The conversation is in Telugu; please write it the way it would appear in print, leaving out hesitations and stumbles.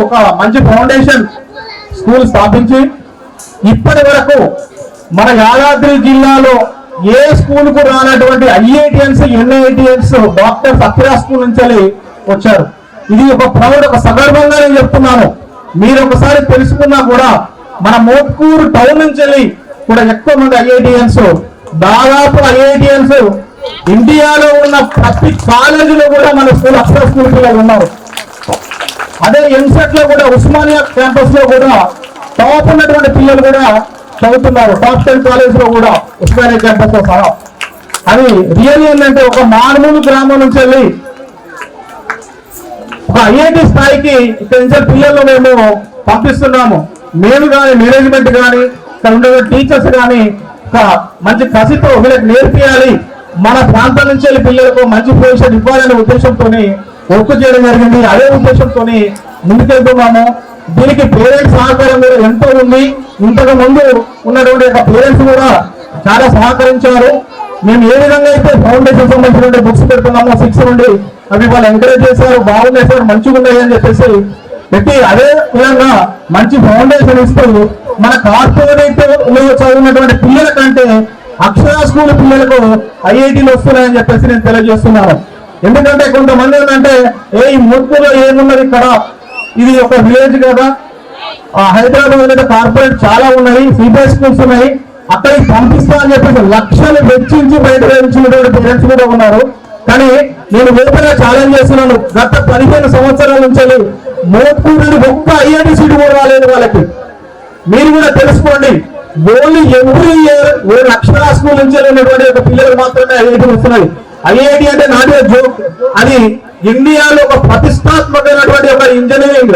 ఒక మంచి ఫౌండేషన్ స్కూల్ స్థాపించి ఇప్పటి వరకు మన యాదాద్రి జిల్లాలో ఏ స్కూల్ కు రానటువంటి ఐఐటిఎన్స్ ఎన్ఐటిఎన్స్ డాక్టర్ సత్యరా స్కూల్ నుంచి వచ్చారు. ఇది ఒక ప్రౌడ్, ఒక సగర్వంగా నేను చెప్తున్నాను. మీరు ఒకసారి తెలుసుకున్నా కూడా మన మోత్కూరు టౌన్ నుంచి కూడా ఎక్కువ మంది ఐఐటిఎన్స్, దాదాపు ఐఐటిఎన్స్ ఇండియాలో ఉన్న ప్రతి కాలేజీలో కూడా మన స్కూల్ అక్షర స్కూల్ పిల్లలు ఉన్నారు. అదే ఎంసెట్ లో కూడా ఉస్మానియా క్యాంపస్ లో కూడా టాప్ ఉన్నటువంటి పిల్లలు కూడా చదువుతున్నారు. టాప్ 10 కాలేజ్ లో కూడా ఉస్మానియా క్యాంపస్ లో సహా. అది రియల్ ఏంటంటే ఒక మారుమూల గ్రామం నుంచి వెళ్ళి ఒక ఐఐటి స్థాయికి ఇక్కడ నుంచి పిల్లలు మేము పంపిస్తున్నాము. మేము కానీ మేనేజ్మెంట్ కానీ ఇక్కడ ఉండే టీచర్స్ కానీ ఒక మంచి కసితో వీళ్ళకి నేర్పియాలి, మన ప్రాంతం నుంచి వెళ్ళి పిల్లలకు మంచి పొజిషన్ ఇవ్వాలనే ఉద్దేశంతో వర్క్ చేయడం జరిగింది. అదే ఉద్దేశంతో ముందుకెళ్తున్నాము. దీనికి పేరెంట్స్ సహకారం కూడా ఎంతో ఉంది. ఇంతకు ముందు ఉన్నటువంటి పేరెంట్స్ కూడా చాలా సహకరించారు. మేము ఏ విధంగా అయితే ఫౌండేషన్ సంబంధించిన బుక్స్ పెడుతున్నామో 6 నుండి అవి వాళ్ళు ఎంకరేజ్ చేశారు. బాగున్నాయి సార్, మంచిగా ఉన్నాయి అని చెప్పేసి పెట్టి అదే విధంగా మంచి ఫౌండేషన్ ఇస్తూ మన కార్పొరేట్ చదివినటువంటి పిల్లల కంటే అక్షర స్కూల్ పిల్లలకు ఐఐటీలు వస్తున్నాయని చెప్పేసి నేను తెలియజేస్తున్నాను. ఎందుకంటే కొంతమంది ఏంటంటే ఈ మోత్కూరులో ఏమున్నది, ఇక్కడ ఇది ఒక విలేజ్ కదా, హైదరాబాద్ లో కార్పొరేట్ చాలా ఉన్నాయి, సిబిఐ స్కూల్స్ ఉన్నాయి, అక్కడికి పంపిస్తా అని చెప్పేసి లక్షలు వెచ్చించి బయట వెళ్తున్నటువంటి పేరెంట్స్ కూడా ఉన్నారు. కానీ నేను ఓపెన్ గా ఛాలెంజ్ చేస్తున్నాను, గత 15 సంవత్సరాల నుంచి మోత్కూరు ఒక్క ఐఐటి సీటు కూడా రాలేదు వాళ్ళకి. మీరు కూడా తెలుసుకోండి, ఓన్లీ ఎవ్రీ ఇయర్ 1 లక్షల స్కూల్ నుంచి ఉన్నటువంటి పిల్లలు మాత్రమే ఐఐటి వస్తున్నాయి. ఐఐటి అంటే నాట్ ఏ జోక్, అది ఇండియాలో ఒక ప్రతిష్టాత్మకమైనటువంటి ఒక ఇంజనీరింగ్